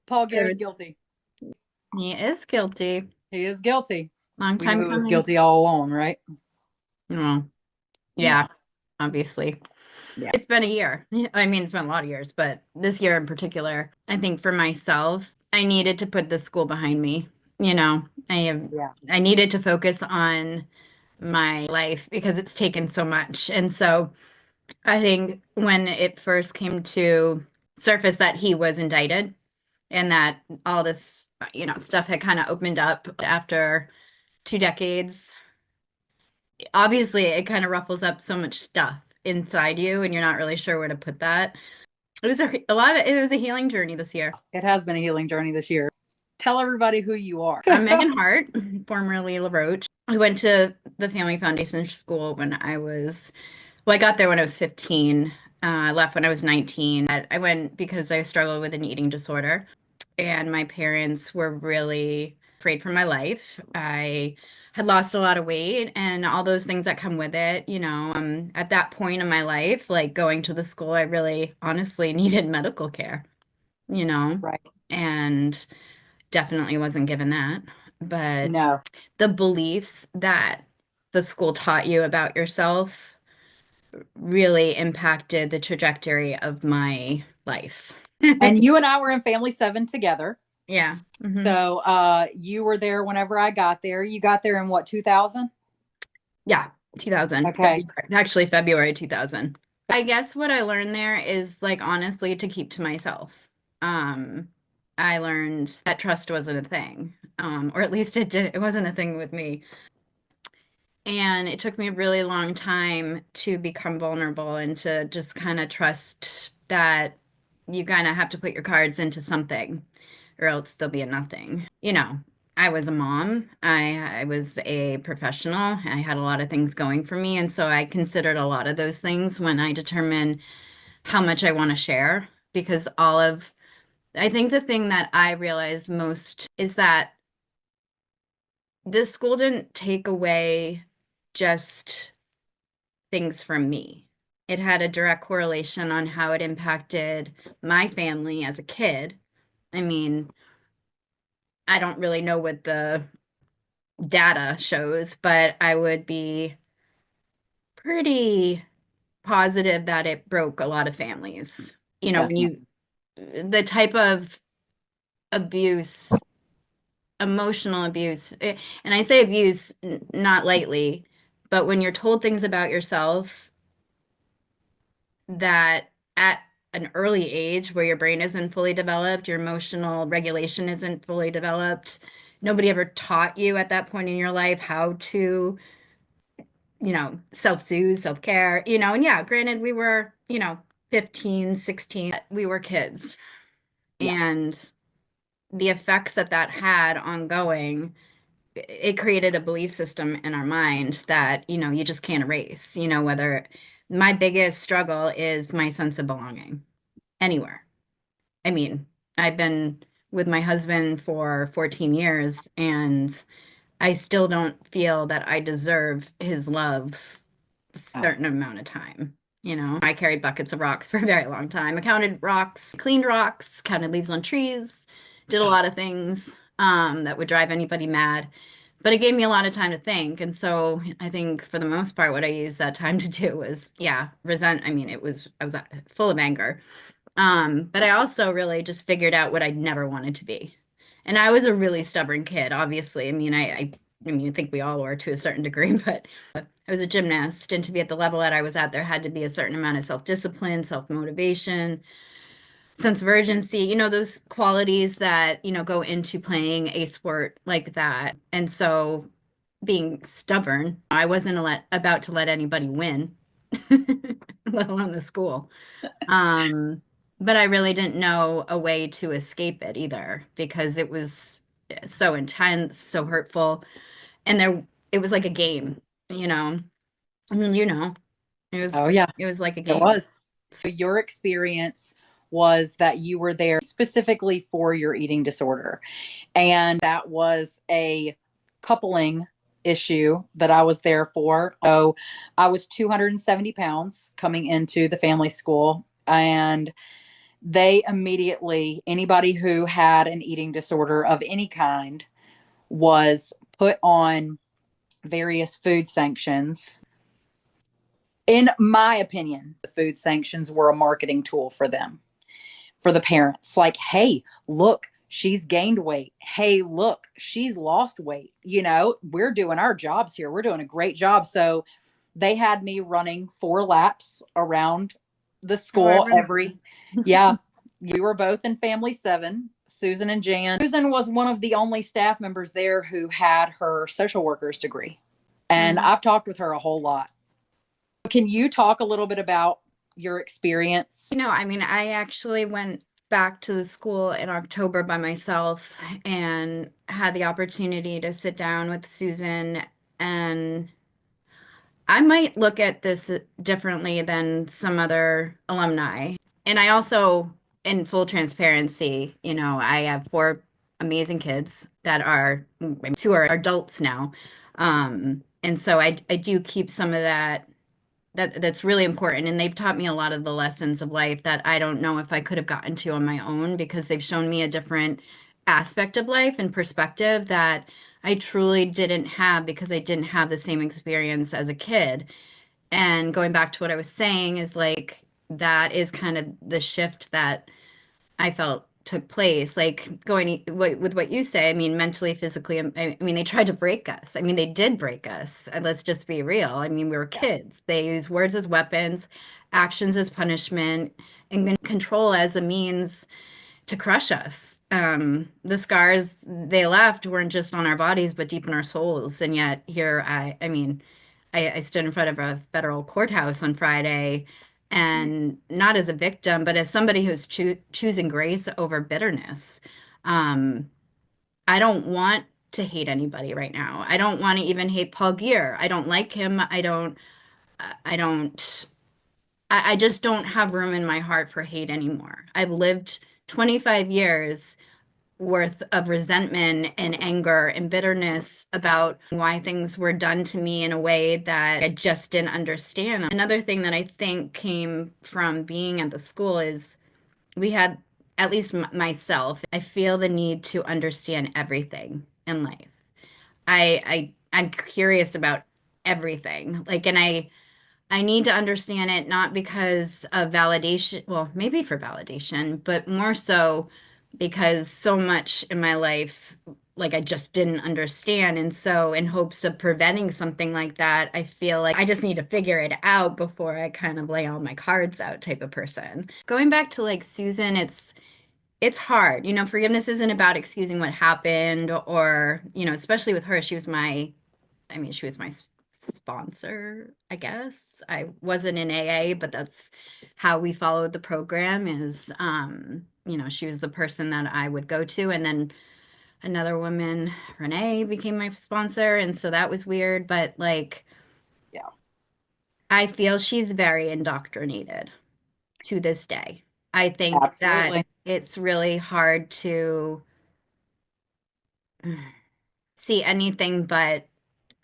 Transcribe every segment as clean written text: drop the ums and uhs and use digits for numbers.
Paul Geer is Good. guilty. He is guilty. He is guilty. Long We knew time he was coming. guilty all along, right? Well, Yeah. yeah, obviously. Yeah. It's been a year. I mean, it's been a lot of years, but this year in particular, I think for myself, I needed to put the school behind me. You know, Yeah. I needed to focus on my life because it's taken so much. And so I think when it first came to surface that he was indicted and that all this, stuff had kind of opened up after 2 decades, obviously it kind of ruffles up so much stuff inside you and you're not really sure where to put that. It was a healing journey this year. It has been a healing journey this year. Tell everybody who you are. I'm Meghan Hart, formerly LaRoche. I went to the Family Foundation School I got there when I was 15. I left when I was 19. I went because I struggled with an eating disorder, and my parents were really afraid for my life. I had lost a lot of weight and all those things that come with it. At that point in my life, like going to the school, I really honestly needed medical care, you know, Right. and definitely wasn't given that. But No. the beliefs that the school taught you about yourself really impacted the trajectory of my life. And you and I were in Family 7 together. Yeah. So you were there whenever I got there. You got there in what, 2000? Yeah, 2000. Okay. Actually, February 2000. I guess what I learned there is like honestly to keep to myself. Um, I learned that trust wasn't a thing. Or at least it wasn't a thing with me. And it took me a really long time to become vulnerable and to just kind of trust that you kind of have to put your cards into something or else there'll be a nothing. I was a mom. I was a professional. I had a lot of things going for me. And so I considered a lot of those things when I determine how much I want to share. Because I think the thing that I realized most is that this school didn't take away just things from me. It had a direct correlation on how it impacted my family as a kid. I mean, I don't really know what the data shows, but I would be pretty positive that it broke a lot of families. When Definitely. the type of abuse, emotional abuse, and I say abuse not lightly, but when you're told things about yourself that at an early age where your brain isn't fully developed, your emotional regulation isn't fully developed, nobody ever taught you at that point in your life how to self-soothe, self-care, and yeah, granted, we were, 15, 16, we were kids. Yeah. And the effects that had ongoing, it created a belief system in our mind that, you just can't erase, whether my biggest struggle is my sense of belonging anywhere. I mean, I've been with my husband for 14 years and I still don't feel that I deserve his love a Oh, certain amount of time. I carried buckets of rocks for a very long time. I counted rocks, cleaned rocks, counted leaves on trees, did a oh, lot of things that would drive anybody mad. But it gave me a lot of time to think. And so I think for the most part, what I used that time to do was, yeah, resent. I mean, I was full of anger. But I also really just figured out what I never wanted to be. And I was a really stubborn kid, obviously. I mean, I think we all were to a certain degree, but I was a gymnast, and to be at the level that I was at, there had to be a certain amount of self-discipline, self-motivation, sense of urgency, those qualities that, go into playing a sport like that. And so being stubborn, I wasn't about to let anybody win, let alone the school. Um, but I really didn't know a way to escape it either because it was so intense, so hurtful. And it was like a game, you know. I mean, it was oh, yeah, it was like a it game. was. So your experience was that you were there specifically for your eating disorder. And that was a coupling issue that I was there for. So I was 270 pounds coming into the family school. And they immediately, anybody who had an eating disorder of any kind was put on various food sanctions. In my opinion, the food sanctions were a marketing tool for them, for the parents. Like, hey, look, she's gained weight. Hey, look, she's lost weight. We're doing our jobs here. We're doing a great job. So they had me running 4 laps around the Oh, I school remember. yeah, we were both in family 7, Susan and Jan. Susan was one of the only staff members there who had her social worker's degree. And Mhm. I've talked with her a whole lot. Can you talk a little bit about your experience? I mean, I actually went back to the school in October by myself and had the opportunity to sit down with Susan, and I might look at this differently than some other alumni. And I also, in full transparency, I have 4 amazing kids that are, 2 are adults now. And so I do keep some of that's really important. And they've taught me a lot of the lessons of life that I don't know if I could have gotten to on my own, because they've shown me a different aspect of life and perspective that I truly didn't have because I didn't have the same experience as a kid. And going back to what I was saying is like that is kind of the shift that I felt took place. Like with what you say, I mean, mentally, physically, I mean, they tried to break us. I mean, they did break us. And let's just be real. I mean, we were Yeah. kids. They use words as weapons, actions as punishment, and control as a means to crush us. The scars they left weren't just on our bodies, but deep in our souls. And yet here I mean, I stood in front of a federal courthouse on Friday, and not as a victim, but as somebody who's choosing grace over bitterness. Um, I don't want to hate anybody right now. I don't want to even hate Paul Geer. I don't like him. I don't, I just don't have room in my heart for hate anymore. I've lived 25 years worth of resentment and anger and bitterness about why things were done to me in a way that I just didn't understand. Another thing that I think came from being at the school is we had, at least myself, I feel the need to understand everything in life. I'm curious about everything. Like, and I need to understand it not because of validation, well, maybe for validation, but more so because so much in my life, like I just didn't understand. And so, in hopes of preventing something like that, I feel like I just need to figure it out before I kind of lay all my cards out type of person. Going back to like Susan, it's hard. Forgiveness isn't about excusing what happened or, especially with her, she was my sponsor, I guess. I wasn't in AA, but that's how we followed the program is, she was the person that I would go to. And then another woman, Renee, became my sponsor. And so that was weird. But like, Yeah, I feel she's very indoctrinated to this day. I think that absolutely. it's really hard to see anything but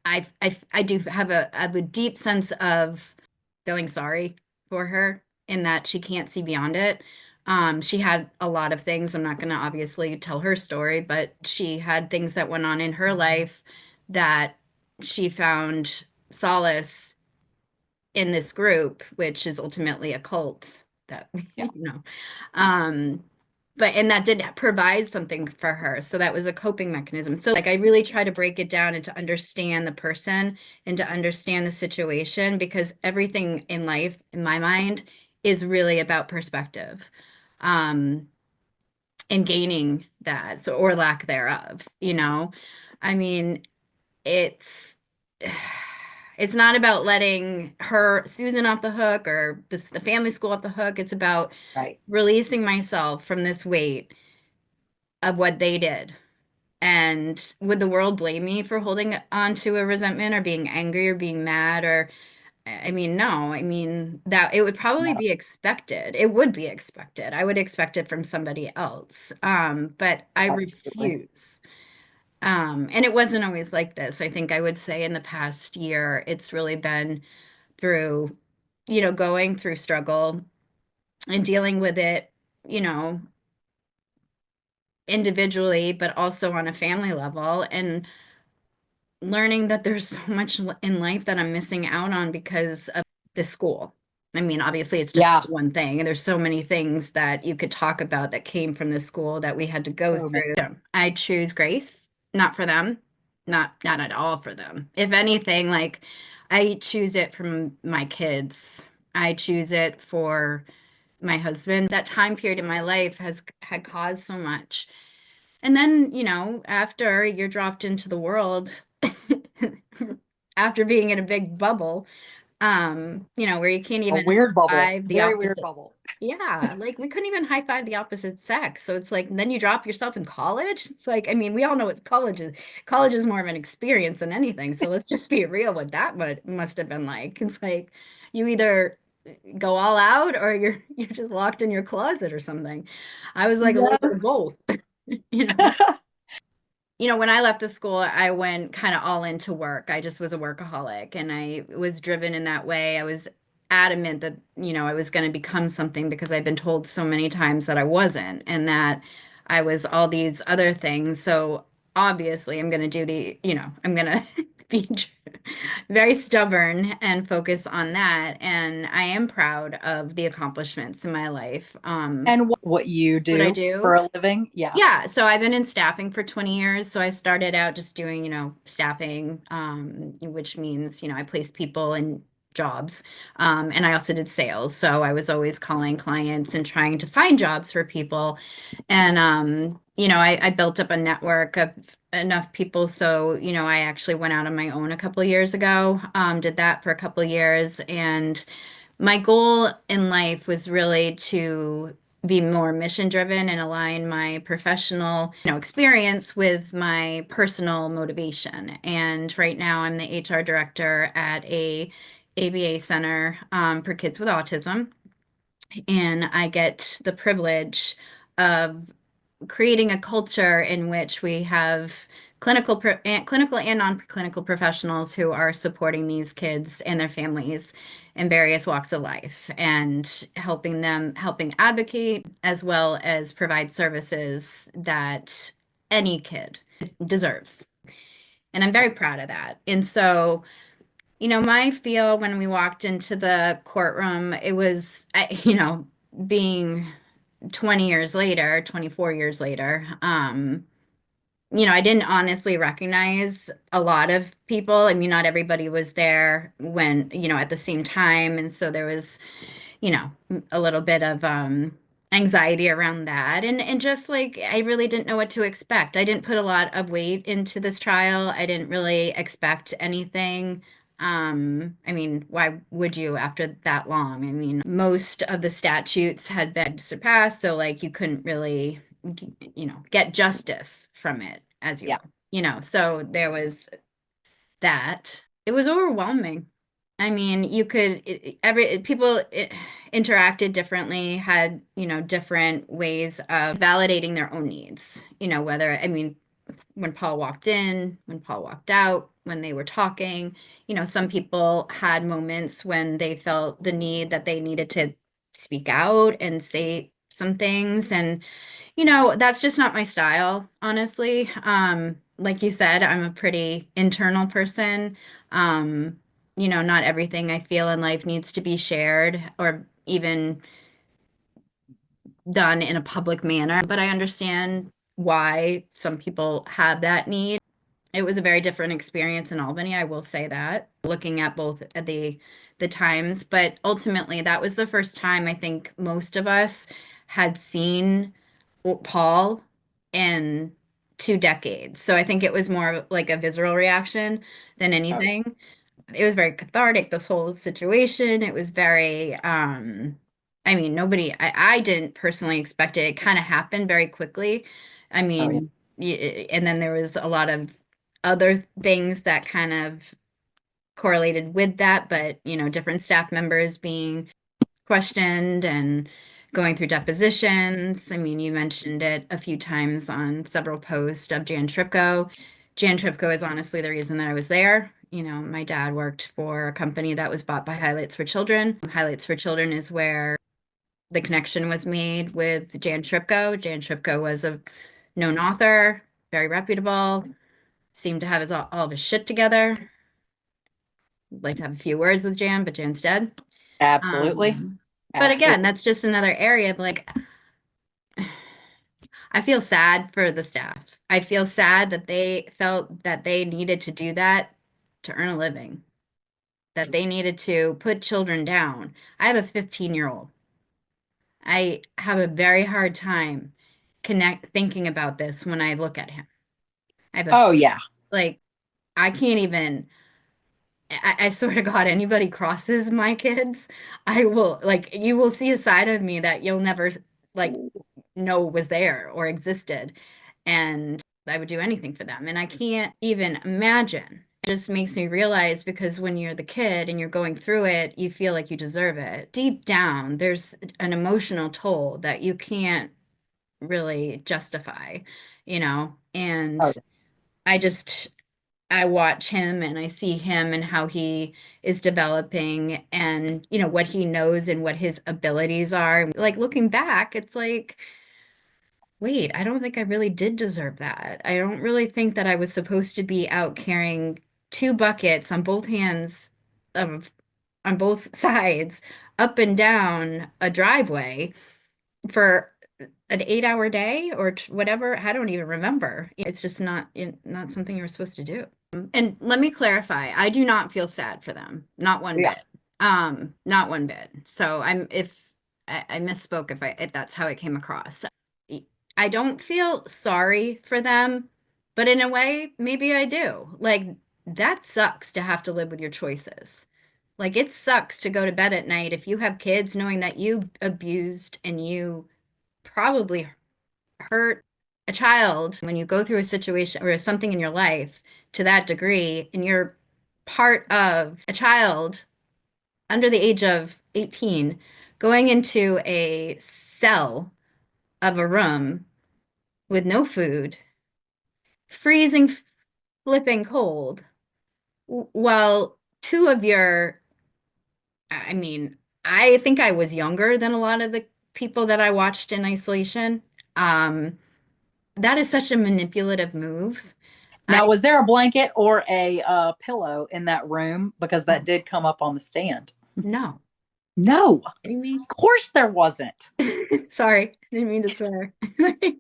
I do have a deep sense of feeling sorry for her in that she can't see beyond it. She had a lot of things. I'm not going to obviously tell her story, but she had things that went on in her life that she found solace in this group, which is ultimately a cult that, Yeah, um, and that did provide something for her. So that was a coping mechanism. So like I really try to break it down and to understand the person and to understand the situation, because everything in life, in my mind, is really about perspective. Um, and gaining that, so or lack thereof. I mean, it's it's not about letting Susan off the hook or the family school off the hook. It's about right. releasing myself from this weight of what they did. And would the world blame me for holding on to a resentment or being angry or being mad? Or I mean, no. I mean, that it would probably No, be expected. It would be expected. I would expect it from somebody else. But I absolutely. refuse. And it wasn't always like this. I think I would say in the past year, it's really been through, going through struggle and dealing with it you know, individually, but also on a family level, and learning that there's so much in life that I'm missing out on because of this school. I mean, obviously, it's just Yeah. one thing, and there's so many things that you could talk about that came from this school that we had to go So many. through. I choose grace, not for them, not at all for them. If anything, like I choose it from my kids. I choose it for my husband. That time period in my life has had caused so much. And then, after you're dropped into the world, after being in a big bubble, where you can't A even weird high bubble. five the Very weird opposites. bubble. Yeah, like we couldn't even high five the opposite sex. So it's like then you drop yourself in college. It's like, I mean, we all know what college is. College is more of an experience than anything. So let's just be real what that must have been like. It's like you either go all out or you're just locked in your closet or something. I was like a little bit of Yes. both, you know. When I left the school, I went kind of all into work. I just was a workaholic and I was driven in that way. I was adamant that, I was going to become something because I'd been told so many times that I wasn't and that I was all these other things. So obviously, I'm going to I'm going to be very stubborn and focus on that. And I am proud of the accomplishments in my life. And what you What I do do. for a living? Yeah. Yeah, so I've been in staffing for 20 years. So I started out just doing, staffing, which means, I placed people in jobs. And I also did sales. So I was always calling clients and trying to find jobs for people. And, I built up a network of enough people. So, I actually went out on my own a couple of years ago, did that for a couple of years. And my goal in life was really to be more mission driven and align my professional, experience with my personal motivation. And right now I'm the HR director at a ABA center for kids with autism. And I get the privilege of creating a culture in which we have clinical and non-clinical professionals who are supporting these kids and their families in various walks of life and helping advocate as well as provide services that any kid deserves. And I'm very proud of that. And so, my feel when we walked into the courtroom, it was, being 20 years later, 24 years later, I didn't honestly recognize a lot of people. I mean, not everybody was there when, at the same time. And so there was, a little bit of anxiety around that. And just like I really didn't know what to expect. I didn't put a lot of weight into this trial. I didn't really expect anything. I mean, why would you after that long? I mean, most of the statutes had been surpassed, so like you couldn't really, get justice from it, as you Yeah. will. So there was that. It was overwhelming. I mean, you could every people interacted differently, had, different ways of validating their own needs. Whether I mean, when Paul walked in, when Paul walked out, when they were talking, some people had moments when they felt the need that they needed to speak out and say some things and that's just not my style, honestly. Like you said, I'm a pretty internal person. Um, not everything I feel in life needs to be shared or even done in a public manner, but I understand why some people have that need. It was a very different experience in Albany, I will say that, looking at both at the times, but ultimately that was the first time I think most of us had seen Paul in 2 decades. So I think it was more of like a visceral reaction than Oh, yeah. anything. It was very cathartic, this whole situation. It was very, I mean, I didn't personally expect it. It kind of happened very quickly. I Oh, yeah. mean, and then there was a lot of other things that kind of correlated with that, but, different staff members being questioned and going through depositions. I mean, you mentioned it a few times on several posts of Jan Tripko. Jan Tripko is honestly the reason that I was there. My dad worked for a company that was bought by Highlights for Children. Highlights for Children is where the connection was made with Jan Tripko. Jan Tripko was a known author, very reputable, seemed to have all of his shit together. I'd like to have a few words with Jan, but Jan's dead. Absolutely. Um, but again, Absolutely. that's just another area of like, I feel sad for the staff. I feel sad that they felt that they needed to do that to earn a living, that they needed to put children down. I have a 15-year-old. I have a very hard time thinking about this when I look at him. I have a, Oh, yeah. like, I can't even, I swear to God, anybody crosses my kids, I will, like, you will see a side of me that you'll never, like, know was there or existed. And I would do anything for them. And I can't even imagine. It just makes me realize because when you're the kid and you're going through it, you feel like you deserve it. Deep down, there's an emotional toll that you can't really justify, you know? And Oh, I just, I watch him and I see him and how he is developing and, you know, what he knows and what his abilities are. Like looking back, it's like, wait, I don't think I really did deserve that. I don't really think that I was supposed to be out carrying two buckets on both hands of on both sides up and down a driveway for an 8-hour day or whatever. I don't even remember. It's just not something you're supposed to do. And let me clarify, I do not feel sad for them. Not one yeah. bit. Not one bit. So I'm if I misspoke if that's how it came across. I don't feel sorry for them, but in a way, maybe I do. Like that sucks to have to live with your choices. Like it sucks to go to bed at night if you have kids knowing that you abused and you probably hurt a child when you go through a situation or something in your life to that degree, and you're part of a child under the age of 18 going into a cell of a room with no food, freezing, flipping cold, while two of your, I mean, I think I was younger than a lot of the people that I watched in isolation. Um, that is such a manipulative move. I Now, was there a blanket or a pillow in that room? Because that oh, did come up on the stand. no. No, of Kidding me? course there wasn't. Sorry, didn't mean to swear.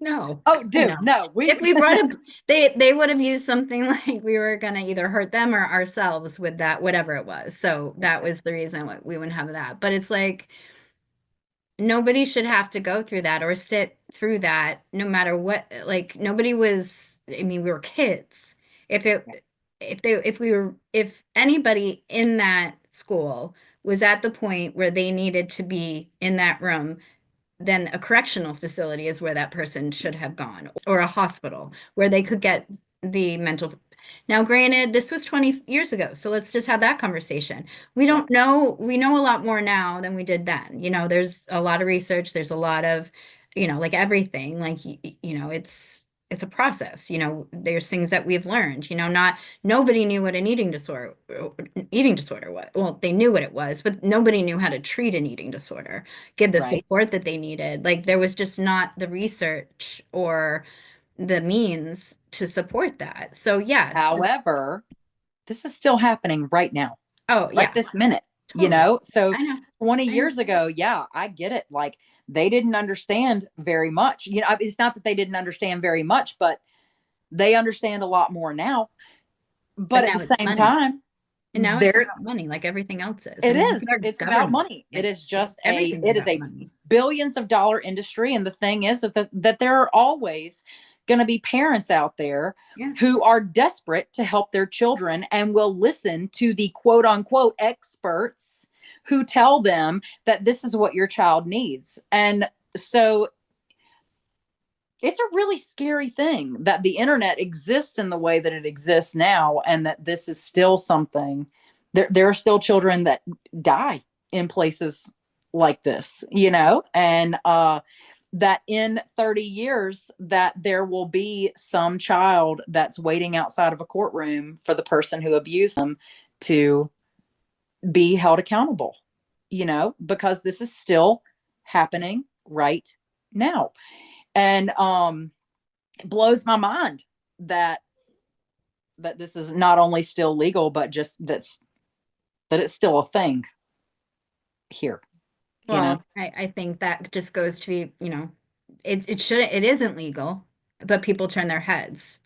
No, Oh, God, no. dude, no. If we brought up, they would have used something like we were gonna either hurt them or ourselves with that, whatever it was. So that Exactly. was the reason why we wouldn't have that. But it's like nobody should have to go through that or sit through that, no matter what. Like nobody was. I mean, we were kids. If it, if anybody in that school was at the point where they needed to be in that room, then a correctional facility is where that person should have gone, or a hospital where they could get the mental. Now, granted, this was 20 years ago, so let's just have that conversation. We Yeah. don't know, we know a lot more now than we did then. You know, there's a lot of research, there's a lot of, you know, like everything, like, you know, it's a process. You know, there's things that we've learned, you know, not nobody knew what an eating disorder was. Well, they knew what it was, but nobody knew how to treat an eating disorder, give the Right. support that they needed. Like there was just not the research or the means to support that. So yes. However, this is still happening right now, Oh right yeah, this minute, you totally. know? So I know. 20 I know. years ago, yeah, I get it. Like they didn't understand very much. You know, it's not that they didn't understand very much, but they understand a lot more now. But But at the now it's same money. time, And now it's there about money, like everything else is. I it mean, look at is. our It's about government. money. It Like is just a everything's it is about a money. billions of dollar industry. And the thing is that there are always going to be parents out there Yeah. who are desperate to help their children and will listen to the quote unquote experts who tell them that this is what your child needs. And so it's a really scary thing that the internet exists in the way that it exists now, and that this is still something. There are still children that die in places like this, you know, and that in 30 years that there will be some child that's waiting outside of a courtroom for the person who abused them to be held accountable, you know, because this is still happening right now. And it blows my mind that this is not only still legal, but just that it's still a thing here, you know? Well, I think that just goes to be, it isn't legal, but people turn their heads.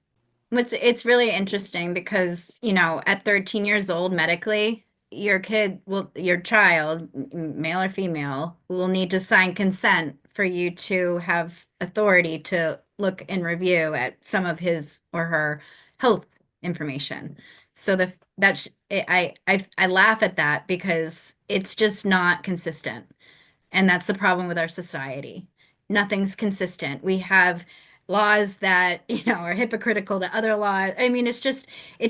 It's really interesting because, at 13 years old, medically, your child, male or female, will need to sign consent for you to have authority to look and review at some of his or her health information. So I laugh at that because it's just not consistent. And that's the problem with our society. Nothing's consistent. We have laws that, are hypocritical to other laws. I mean, it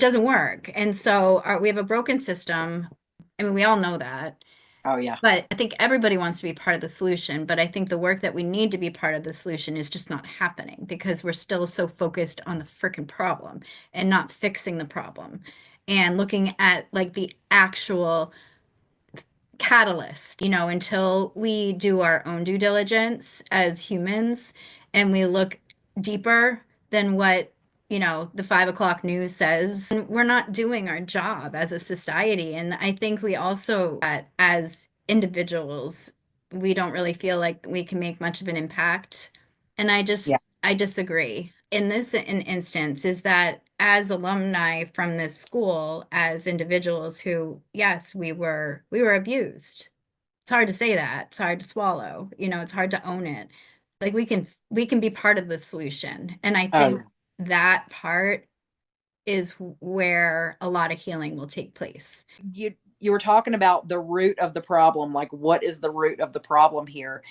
doesn't work. And so we have a broken system. I mean, we all know that. Oh yeah. But I think everybody wants to be part of the solution. But I think the work that we need to be part of the solution is just not happening because we're still so focused on the freaking problem and not fixing the problem and looking at like the actual catalyst, until we do our own due diligence as humans and we look deeper than what, the 5 o'clock news says. We're not doing our job as a society. And I think we also, as individuals, we don't really feel like we can make much of an impact. And Yeah. I disagree. In this instance, is that as alumni from this school, as individuals who, yes, we were abused. It's hard to say that. It's hard to swallow. It's hard to own it. Like we can be part of the solution. And I Oh think yeah. that part is where a lot of healing will take place. You were talking about the root of the problem. Like, what is the root of the problem here?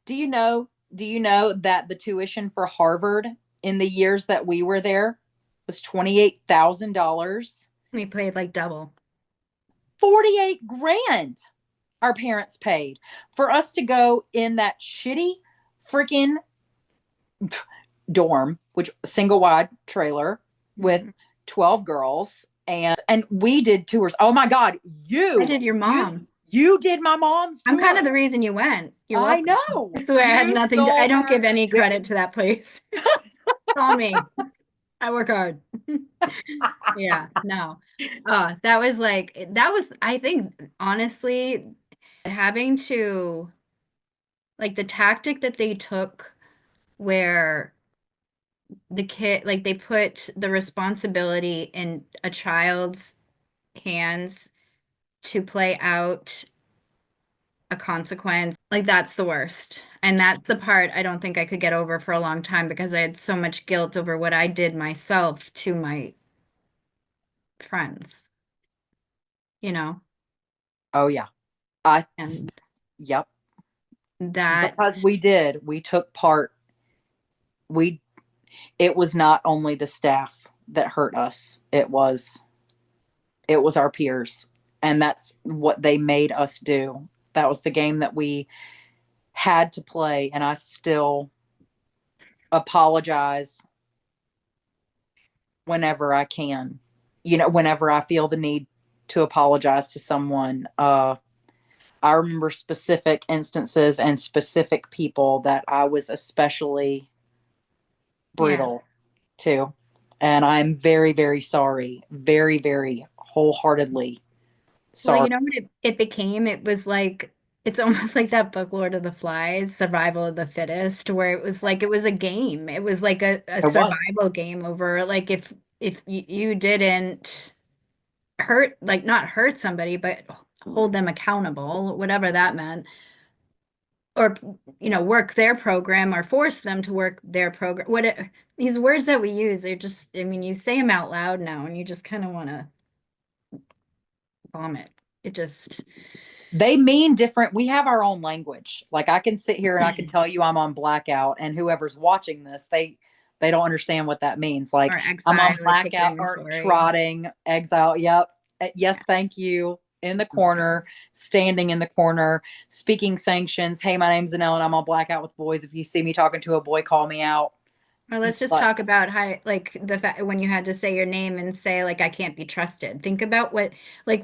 Do you know that the tuition for Harvard in the years that we were there was $28,000? We played like double. 48 grand our parents paid for us to go in that shitty freaking dorm, which single wide trailer with Mhm. 12 girls, and we did tours. Oh my god, I you did your you mom. you did my mom's I'm kind of tour. the reason you went. You're I welcome. know. I swear I had You nothing I sold don't her. give any credit to that place. It's all me. I work hard. Yeah, no. I think, honestly, having to, like, the tactic that they took where the kid, like, they put the responsibility in a child's hands to play out a consequence, like, that's the worst. And that's the part I don't think I could get over for a long time because I had so much guilt over what I did myself to my friends, you know? Oh yeah. I And Yep. Because that, we took part. We It was not only the staff that hurt us. It was our peers, and that's what they made us do. That was the game that we had to play, and I still apologize whenever I can. Whenever I feel the need to apologize to someone. I remember specific instances and specific people that I was especially yeah. brutal to. And I'm very, very sorry. Very, very wholeheartedly Well, sorry. what it became? It was like, it's almost like that book, Lord of the Flies, Survival of the Fittest, where it was a game. It was like a It was. survival game over, like, if you didn't hurt, like, not hurt somebody, but hold them accountable, whatever that meant, or, work their program or force them to work their program. These words that we use, they're just, I mean, you say them out loud now and you just kind of want to vomit. It just, They mean different. We have our own language. Like I can sit here and I can tell you I'm on blackout, and whoever's watching this, they don't understand what that means. Like or I'm exile on or kick blackout or inventory. trotting, exile. Yep. Yes, Yeah. thank you. In the corner, standing in the corner, speaking sanctions. Hey, my name's Zanelle and I'm on blackout with boys. If you see me talking to a boy, call me out. Or let's just But talk about how, like, the fact when you had to say your name and say, like, I can't be trusted. Think about what, like,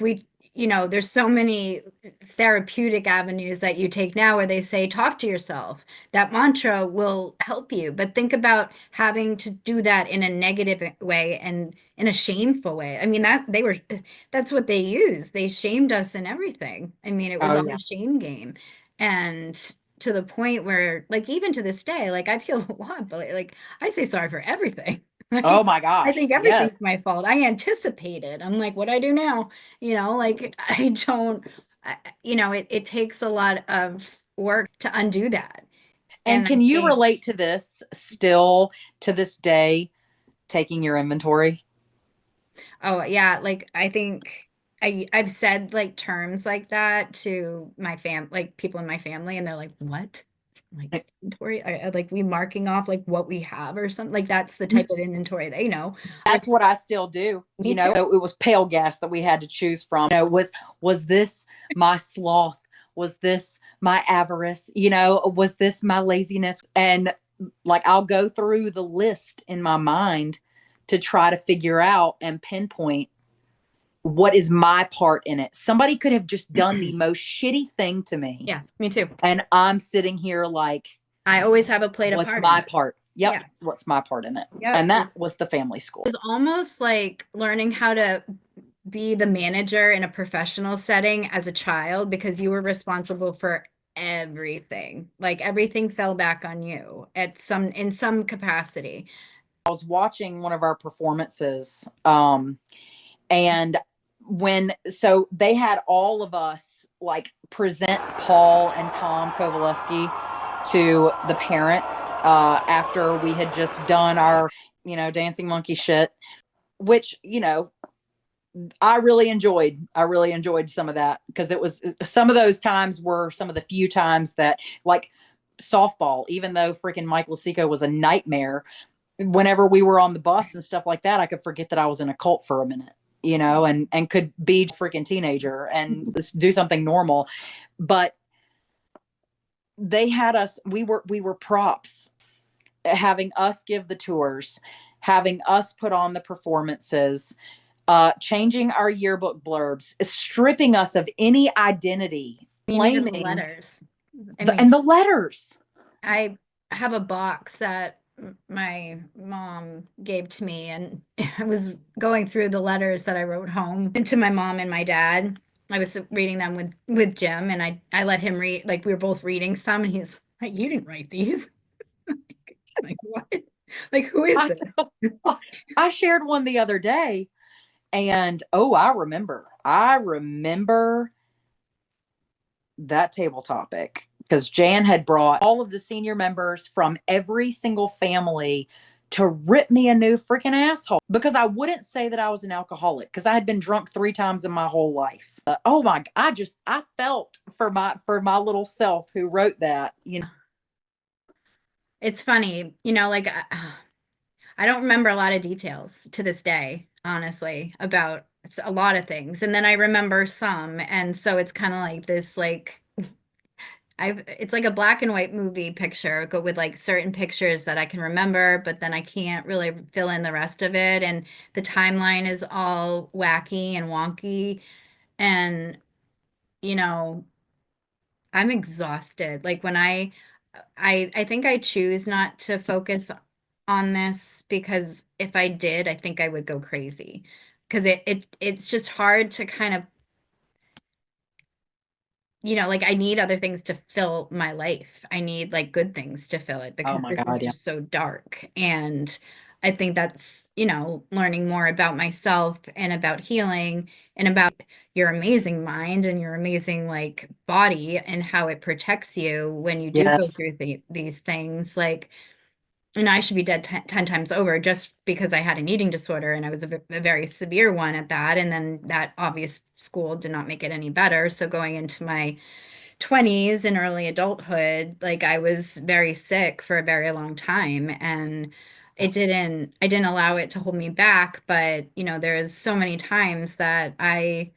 there's so many therapeutic avenues that you take now where they say, talk to yourself. That mantra will help you. But think about having to do that in a negative way and in a shameful way. I mean, that's what they use. They shamed us and everything. I mean, it was Oh all yeah. a shame game. And to the point where, like, even to this day, like, I feel a lot, but like, I say sorry for everything. Oh Like, my I gosh. think everything's Yes. my fault. I anticipate it. I'm like, what do I do now? Like I don't, it takes a lot of work to undo that. And And I can you think, relate to this still to this day, taking your inventory? oh yeah, like I think I've said like terms like that to my like people in my family, and they're like, "What? Like inventory? Like we marking off like what we have or something? Like that's the type of inventory they know." Which That's what I still do. me too. So it was pale gas that we had to choose from. Was this my sloth? Was this my avarice? Was this my laziness? And like I'll go through the list in my mind to try to figure out and pinpoint what is my part in it. Somebody could have just done the most shitty thing to me, Yeah, me too. and I'm sitting here like, I always have a plate of what's part in my it. part? Yep, Yeah. what's my part in it? Yep. And that was the family school. It's almost like learning how to be the manager in a professional setting as a child because you were responsible for everything. Like everything fell back on you at in some capacity. I was watching one of our performances, and so they had all of us like present Paul and Tom Kovaleski to the parents after we had just done our, dancing monkey shit, which, I really enjoyed some of that because it was some of those times were some of the few times that like softball, even though freaking Mike Lasico was a nightmare, whenever we were on the bus and stuff like that, I could forget that I was in a cult for a minute, and could be a freaking teenager and do something normal. But they had us, we were props, having us give the tours, having us put on the performances, changing our yearbook blurbs, stripping us of any identity, You needed the claiming letters. I mean, and the letters. I have a box that my mom gave to me, and I was going through the letters that I wrote home to my mom and my dad. I was reading them with Jim, and I let him read. Like we were both reading some, and he's like, "You didn't write these." Like what? Like who is I, this? I shared one the other day, and oh, I remember that table topic because Jan had brought all of the senior members from every single family to rip me a new freaking asshole because I wouldn't say that I was an alcoholic because I had been drunk 3 times in my whole life. Oh my, I felt for my little self who wrote that. It's funny, like I don't remember a lot of details to this day, honestly, about a lot of things. And then I remember some. And so it's kind of like this, like, it's like a black and white movie picture go with like certain pictures that I can remember, but then I can't really fill in the rest of it. And the timeline is all wacky and wonky. And, you know, I'm exhausted. Like when I think I choose not to focus on this because if I did, I think I would go crazy. Because it's just hard to kind of, like I need other things to fill my life. I need like good things to fill it Oh because my this is god, yeah. just so dark. And I think that's, learning more about myself and about healing and about your amazing mind and your amazing like body and how it protects you when you do go Yes. through these things. Like, and I should be dead 10 times over just because I had an eating disorder and I was a very severe one at that. And then that obvious school did not make it any better. So going into my 20s and early adulthood, like I was very sick for a very long time and I didn't allow it to hold me back. But, there's so many times that I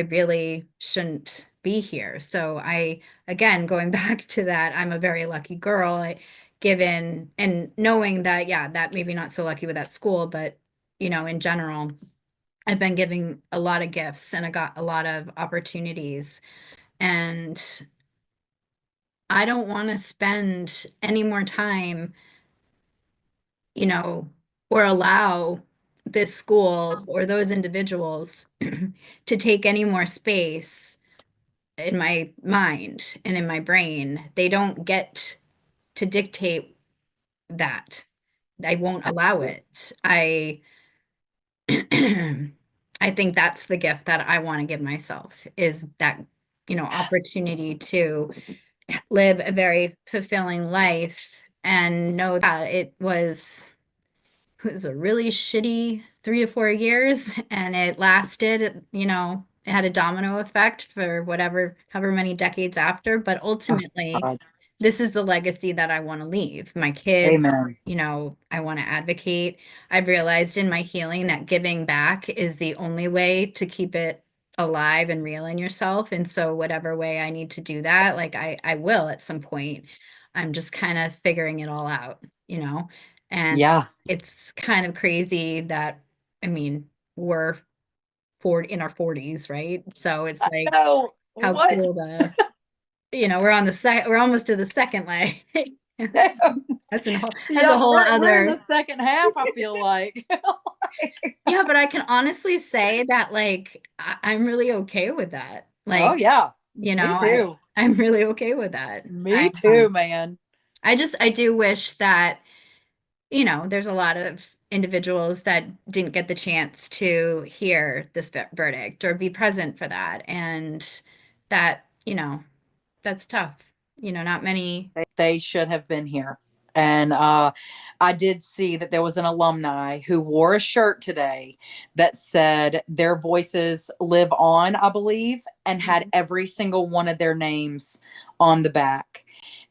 really shouldn't be here. So again, going back to that, I'm a very lucky girl. Given and knowing that, yeah, that maybe not so lucky with that school, but in general, I've been giving a lot of gifts and I got a lot of opportunities. And I don't want to spend any more time, you know, or allow this school or those individuals to take any more space in my mind and in my brain. They don't get to dictate that. I won't allow it. I think that's the gift that I want to give myself is that, Yes. opportunity to live a very fulfilling life and know that it was a really shitty 3 to 4 years and it lasted, it had a domino effect for whatever, however many decades after. But Oh, ultimately, God. this is the legacy that I want to leave. My kids, Amen. I want to advocate. I've realized in my healing that giving back is the only way to keep it alive and real in yourself. And so whatever way I need to do that, like I will at some point. I'm just kind of figuring it all out, and Yeah. it's kind of crazy that, I mean, we're in our 40s, right? So it's like Oh, how what? cool we're almost to the second leg. That's a Yeah, whole we're in the other. second half, I feel like. Yeah, but I can honestly say that like I'm really okay with that. Oh, Like, yeah. Me too. I'm really okay with that. Me too, man. I do wish that, there's a lot of individuals that didn't get the chance to hear this verdict or be present for that. And that, that's tough. Not many. They should have been here. And I did see that there was an alumni who wore a shirt today that said their voices live on, I believe, and had every single one of their names on the back.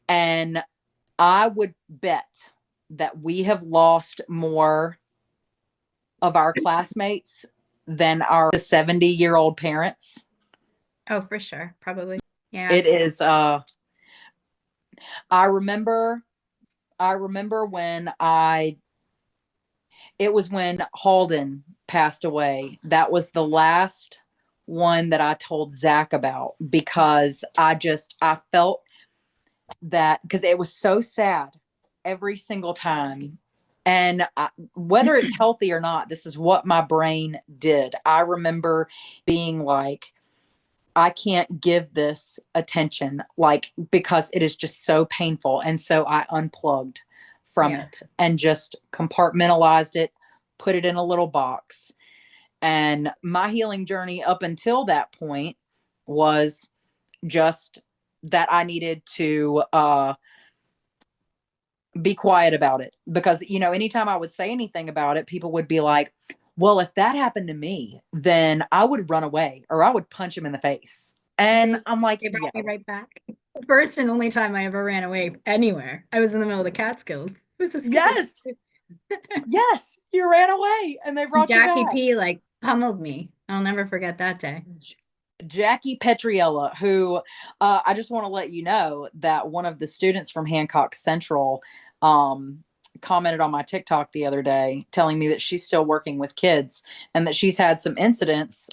And I would bet that we have lost more of our classmates than our 70-year-old parents. Oh, for sure. Probably. Yeah. It is I remember when I it was when Halden passed away. That was the last one that I told Zach about because I felt that because it was so sad every single time. And whether it's healthy or not, this is what my brain did. I remember being like, I can't give this attention, like, because it is just so painful. And so I unplugged from Yeah. it and just compartmentalized it, put it in a little box. And my healing journey up until that point was just that I needed to be quiet about it because, anytime I would say anything about it, people would be like, well, if that happened to me, then I would run away or I would punch him in the face. And They, I'm like, they yeah, brought me right back. First and only time I ever ran away anywhere. I was in the middle of the Catskills. It was a scary. yes, yes, you ran away and they brought you Jackie back. P like pummeled me. I'll never forget that day. Jackie Petriella, who I just want to let you know that one of the students from Hancock Central commented on my TikTok the other day telling me that she's still working with kids and that she's had some incidents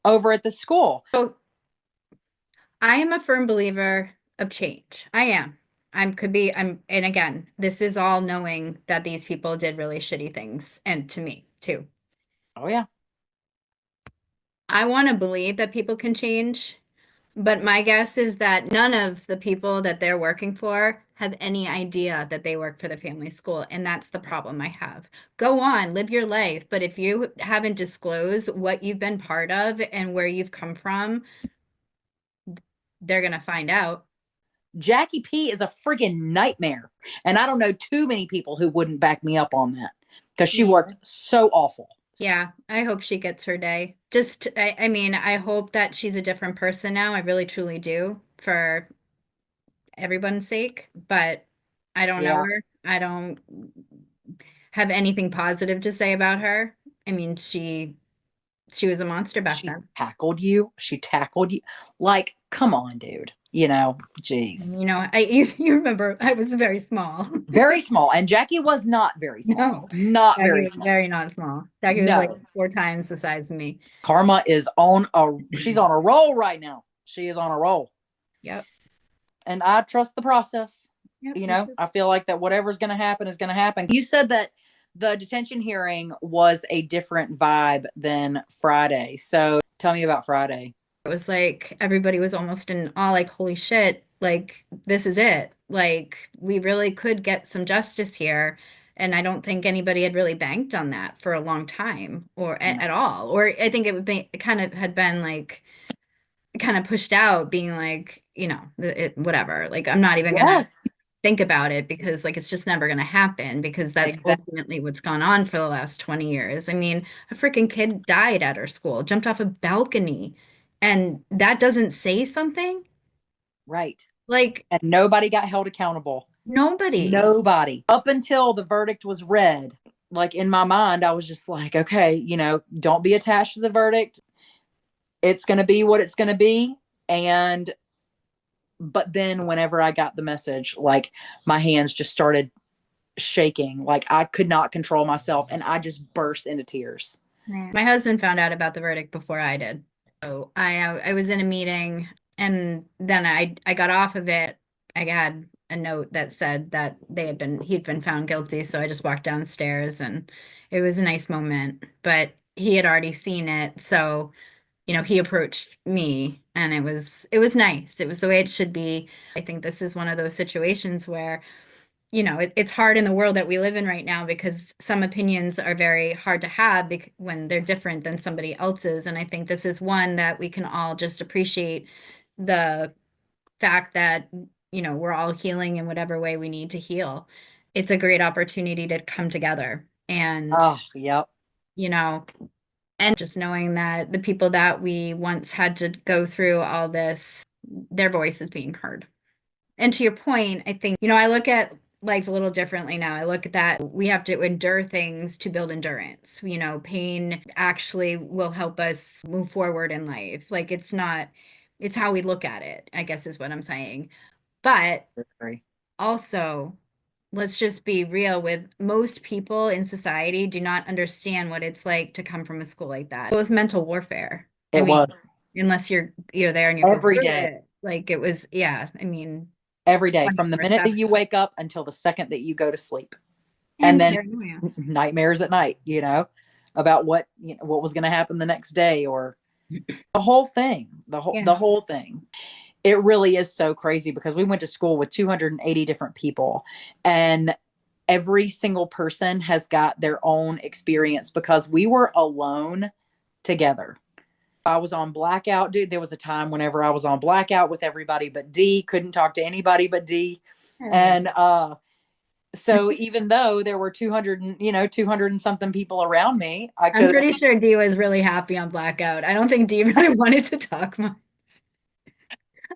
over at the school. So I am a firm believer of change. I am. And again, this is all knowing that these people did really shitty things and to me too. Oh, yeah. I want to believe that people can change, but my guess is that none of the people that they're working for have any idea that they work for the family school. And that's the problem I have. Go on, live your life. But if you haven't disclosed what you've been part of and where you've come from, they're going to find out. Jackie P is a freaking nightmare. And I don't know too many people who wouldn't back me up on that because she Me was either. so awful. Yeah, I hope she gets her day. I mean, I hope that she's a different person now. I really truly do for everyone's sake, but I don't know Yeah. her. I don't have anything positive to say about her. I mean, she was a monster back She then. tackled you. She tackled you. Like, come on, dude. Geez. You remember I was very small. Very small. And Jackie was not very small. No, Not Jackie very was small. very not small. Jackie was like No. 4 times the size of me. Karma is she's on a roll right now. She is on a roll. Yep. And I trust the process. Yep. Me too. I feel like that whatever's going to happen is going to happen. You said that the detention hearing was a different vibe than Friday. So tell me about Friday. It was like everybody was almost in awe, like, holy shit, like this is it. Like we really could get some justice here. And I don't think anybody had really banked on that for a long time or No. at all. Or I think it kind of had been like kind of pushed out, being like, whatever. Like I'm not even gonna Yes. think about it because like it's just never going to happen because that's Exactly. ultimately what's gone on for the last 20 years. I mean, a freaking kid died at our school, jumped off a balcony, and that doesn't say something? Right. Like And nobody got held accountable. nobody. Nobody. Up until the verdict was read, like in my mind, I was just like, okay, don't be attached to the verdict. It's going to be what it's going to be. And, but then whenever I got the message, like my hands just started shaking. Like I could not control myself and I just burst into tears. My husband found out about the verdict before I did. So I was in a meeting and then I got off of it. I had a note that said that he'd been found guilty. So I just walked downstairs and it was a nice moment. But he had already seen it. So, he approached me and it was nice. It was the way it should be. I think this is one of those situations where it's hard in the world that we live in right now because some opinions are very hard to have when they're different than somebody else's. And I think this is one that we can all just appreciate the fact that, we're all healing in whatever way we need to heal. It's a great opportunity to come together Oh, yep. you know, and just knowing that the people that we once had to go through all this, their voice is being heard. And to your point, I think, I look at life a little differently now. I look at that we have to endure things to build endurance. Pain actually will help us move forward in life. Like it's how we look at it, I guess is what I'm saying. But Agree. also, let's just be real with most people in society do not understand what it's like to come from a school like that. It was mental warfare. I It mean, was unless you're there and you go every through day. it, like it was, yeah, I mean, Every day from the minute that 24/7. you wake up until the second that you go to sleep. And And then here I am. nightmares at night, about what was going to happen the next day or the whole thing, the Yeah. whole thing. It really is so crazy because we went to school with 280 different people and every single person has got their own experience because we were alone together. I was on blackout, dude. There was a time whenever I was on blackout with everybody but D, couldn't talk to anybody but D. Oh. And so even though there were 200 200 and something people around me, I I'm could pretty sure Dee was really happy on Blackout. I don't think Dee really wanted to talk much.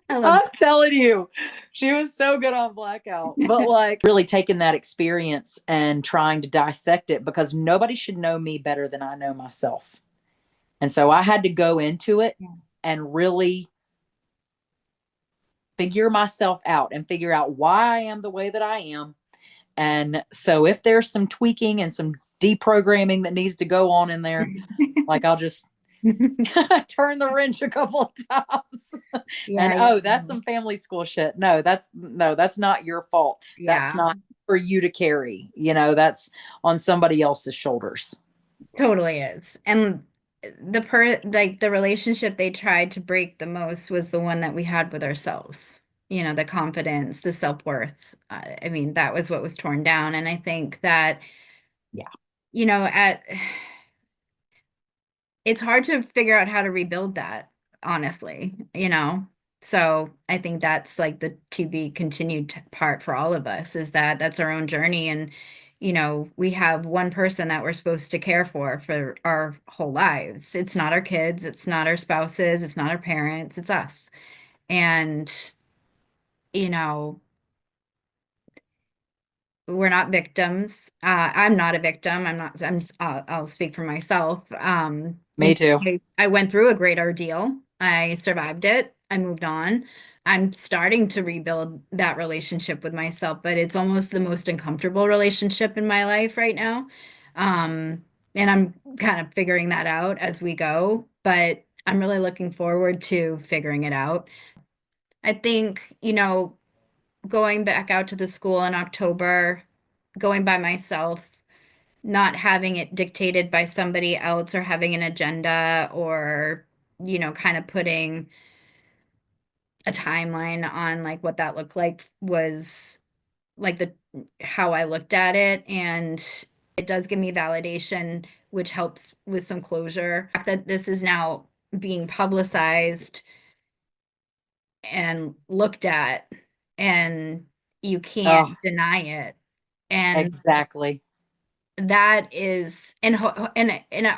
I love I'm telling you, she was so good on blackout. But like really taking that experience and trying to dissect it because nobody should know me better than I know myself. And so I had to go into it Yeah. and really figure myself out and figure out why I am the way that I am. And so if there's some tweaking and some deprogramming that needs to go on in there, like I'll just turn the wrench a couple of times. And Yeah, yeah. oh, that's some family school shit. No, that's not your fault. That's Yeah, not for you to carry. That's on somebody else's shoulders. totally is. And the relationship they tried to break the most was the one that we had with ourselves. The confidence, the self-worth. I mean, that was what was torn down. And I think that, Yeah. at it's hard to figure out how to rebuild that, honestly. So I think that's like the to be continued part for all of us is that that's our own journey. And, we have one person that we're supposed to care for our whole lives. It's not our kids, it's not our spouses, it's not our parents, it's us. And, you know, we're not victims. I'm not a victim. I'm not, I'll speak for myself. Me too. I went through a great ordeal. I survived it. I moved on. I'm starting to rebuild that relationship with myself, but it's almost the most uncomfortable relationship in my life right now. Um, and I'm kind of figuring that out as we go, but I'm really looking forward to figuring it out. I think, going back out to the school in October, going by myself, not having it dictated by somebody else or having an agenda or, kind of putting a timeline on like what that looked like was like the how I looked at it. And it does give me validation, which helps with some closure. That this is now being publicized and looked at, and you Oh, can't deny it. And exactly. that is and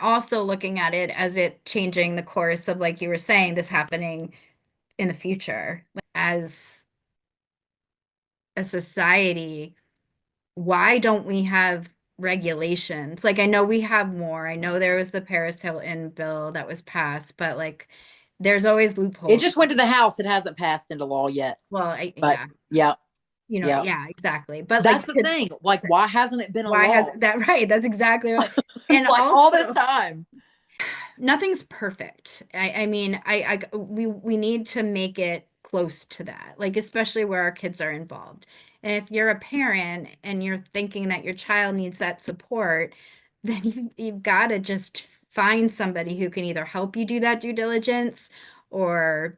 also looking at it as it changing the course of, like you were saying, this happening in the future. As a society, why don't we have regulations? Like, I know we have more. I know there was the Paris Hilton bill that was passed, but like there's always It loopholes. just went to the House. It hasn't passed into law yet. Well, But yeah, yeah, yeah. yeah, exactly. But That's like the thing. Like, why hasn't it been a why has law? that right? That's exactly right. And Like all this also, time. nothing's perfect. I mean, we need to make it close to that, like especially where our kids are involved. And if you're a parent and you're thinking that your child needs that support, then you've got to just find somebody who can either help you do that due diligence, or,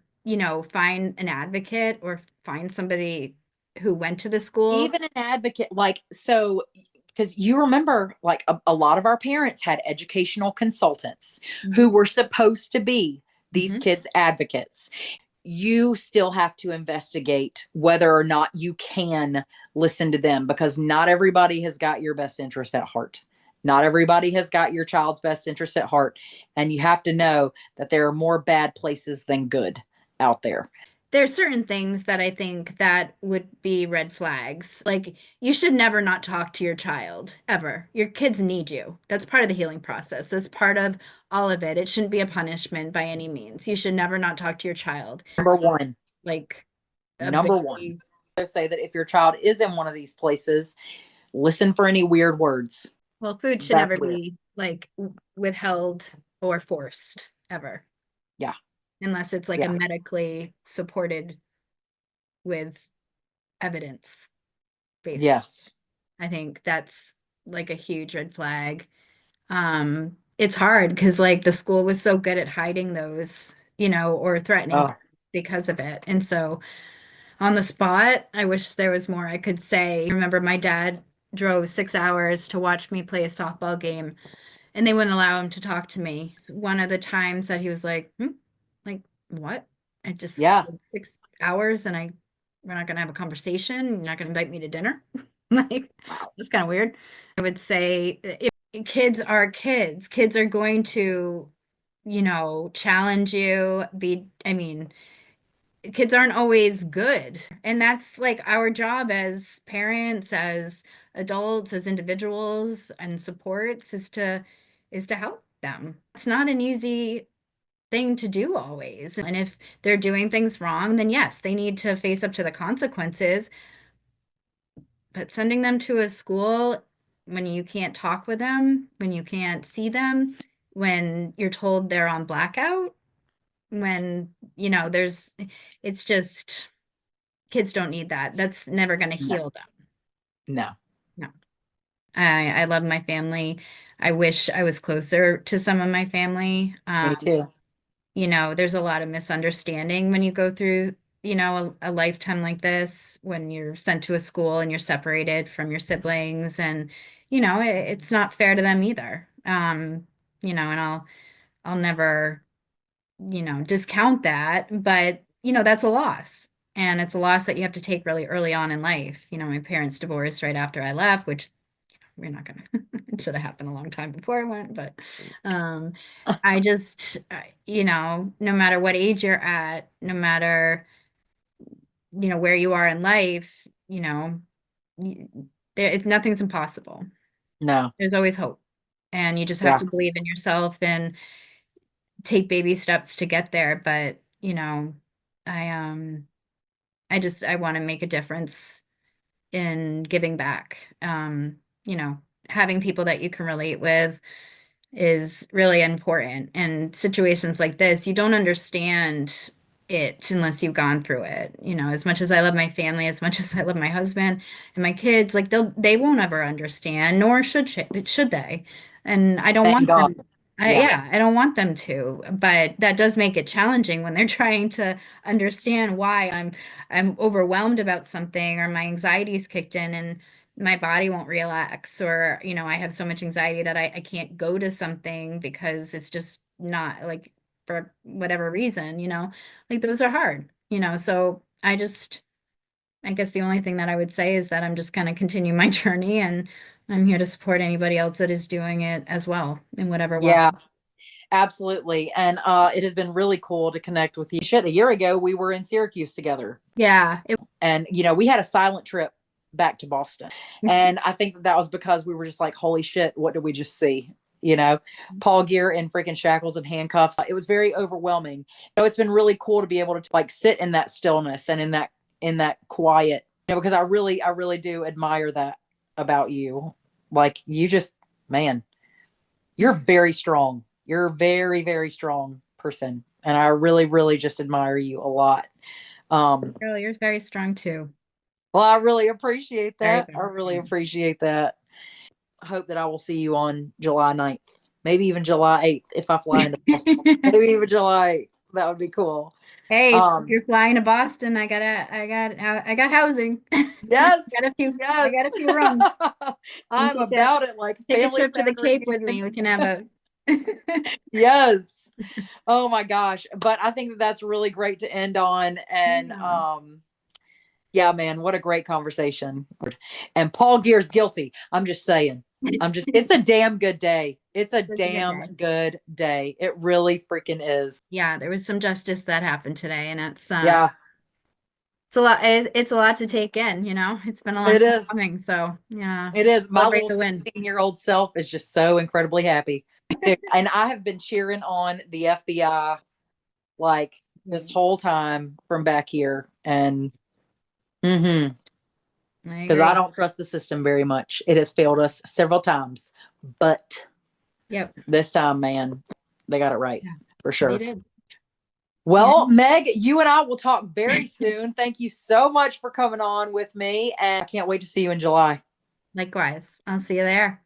find an advocate, or find somebody who went to the school. Even an advocate, like, so, because you remember, like, a lot of our parents had educational consultants who Mhm. were supposed to be these Mhm. kids' advocates. You still have to investigate whether or not you can listen to them, because not everybody has got your best interest at heart. Not everybody has got your child's best interest at heart. And you have to know that there are more bad places than good out there. There's certain things that I think that would be red flags. Like, you should never not talk to your child ever. Your kids need you. That's part of the healing process. That's part of all of it. It shouldn't be a punishment by any means. You should never not talk to your child. Number one. Like a Number one. baby. Say that if your child is in one of these places, listen for any weird words. Well, food should That's never weird. be like withheld or forced ever, Yeah. unless it's like a Yeah. medically supported with evidence, basically. Yes. I think that's like a huge red flag. It's hard because like the school was so good at hiding those, or threatening Oh, because of it. And so on the spot, I wish there was more I could say. I remember my dad drove 6 hours to watch me play a softball game, and they wouldn't allow him to talk to me. It's one of the times that he was like, like what? I just yeah. 6 hours, and we're not gonna have a conversation. You're not gonna invite me to dinner. Like, Wow. that's kind of weird. I would say if kids are kids, kids are going to, challenge you, I mean, kids aren't always good. And that's like our job as parents, as adults, as individuals and supports, is to help them. It's not an easy thing to do always. And if they're doing things wrong, then yes, they need to face up to the consequences. But sending them to a school when you can't talk with them, when you can't see them, when you're told they're on blackout, when, it's just, kids don't need that. That's never going to No. heal them. No. No. I love my family. I wish I was closer to some of my family. Me too. There's a lot of misunderstanding when you go through, a lifetime like this, when you're sent to a school and you're separated from your siblings, and, it's not fair to them either. And I'll never, discount that, but, that's a loss. And it's a loss that you have to take really early on in life. My parents divorced right after I left, which we're not gonna, it should have happened a long time before I went, but um I just no matter what age you're at, no matter where you are in life, you, nothing's impossible. No. There's always hope, and you just have Yeah. to believe in yourself and take baby steps to get there. But I I want to make a difference in giving back. You know, having people that you can relate with is really important. And situations like this, you don't understand it unless you've gone through it. You know, as much as I love my family, as much as I love my husband and my kids, like they won't ever understand, nor should they. And I don't Thank want God. them. Yeah. Yeah, I don't want them to, but that does make it challenging when they're trying to understand why I'm overwhelmed about something or my anxiety's kicked in and my body won't relax, or I have so much anxiety that I can't go to something because it's just not like, for whatever reason, like those are hard, so I guess the only thing that I would say is that I'm just going to continue my journey, and I'm here to support anybody else that is doing it as well in whatever way. Yeah, absolutely. And it has been really cool to connect with you. Shit, a year ago we were in Syracuse together. Yeah, And we had a silent trip back to Boston. And I think that was because we were just like, holy shit, what did we just see? Paul Geer in freaking shackles and handcuffs. It was very overwhelming. It's been really cool to be able to like sit in that stillness and in that quiet, because I really do admire that about you. Like you just, man, you're very strong. You're a very, very strong person. And I really, really just admire you a lot. Girl, you're very strong too. Well, I really appreciate Very, that. I very really strong. appreciate that. I hope that I will see you on July 9th, maybe even July 8th if I fly into Boston. Maybe even July 8th. That would be cool. Hey, if Um, you're flying to Boston, I got housing. yes, I yes. got a few rooms. You I'm take a about it, like take a family trip to the center Cape with me. reunion. We can have a Yes. Oh my gosh. But I think that that's really great to end on. And Yeah. yeah, man, what a great conversation. And Paul Gear's guilty. I'm just saying. It's a damn good day. It's a It was a good damn day. good day. It really freaking is. Yeah, there was some justice that happened today, and Yeah, it's a lot. It's a lot to take in. It's been a long it time is. coming. So yeah, It is. My celebrate little the win. 16-year-old self is just so incredibly happy. Dude, and I have been cheering on the FBI like this whole time from back here. And mm-hmm. I Because I agree. don't trust the system very much. It has failed us several times. But Yep. this time, man, they got it right Yeah, for they sure. did. Yeah. Well, Meg, you and I will talk very soon. Thank you so much for coming on with me. And I can't wait to see you in July. Likewise. I'll see you there.